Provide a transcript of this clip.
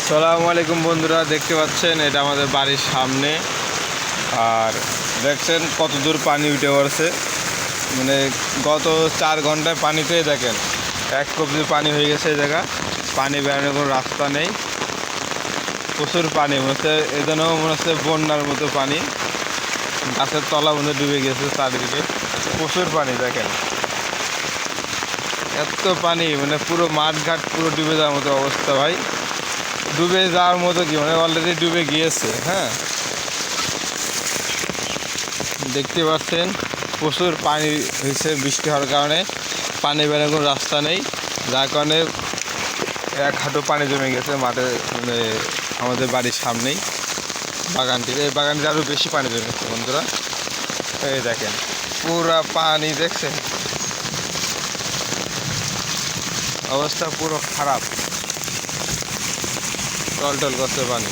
সালামু আলাইকুম বন্ধুরা, দেখতে পাচ্ছেন এটা আমাদের বাড়ির সামনে। আর দেখছেন কত দূর পানি উঠে পড়ছে। মানে গত 4 ঘন্টায় পানিতে দেখেন এক কবজি পানি হয়ে গেছে। এই জায়গা পানি বেরোনোর কোনো রাস্তা নেই, প্রচুর পানি। মনে হচ্ছে এজন্য মনে হচ্ছে বন্যার মতো পানি। গাছের তলা মধ্যে ডুবে গেছে, চারিদিকে প্রচুর পানি। দেখেন এত পানি, মানে পুরো মাঠঘাট পুরো ডুবে যাওয়ার মতো অবস্থা ভাই। ডুবে যাওয়ার মতো কি, মানে অলরেডি ডুবে গিয়েছে। হ্যাঁ, দেখতে পাচ্ছেন প্রচুর পানি হয়েছে বৃষ্টি হওয়ার কারণে। পানি বেরোনোর কোনো রাস্তা নেই, যার কারণে 1 হাঁটু পানি জমে গেছে মাঠে, মানে আমাদের বাড়ির সামনেই বাগানটিতে। এই বাগানটিতে আরও বেশি পানি জমে গেছে বন্ধুরা। এই দেখেন পুরা পানি, দেখছেন অবস্থা পুরো খারাপ, টলটল করছে পানি।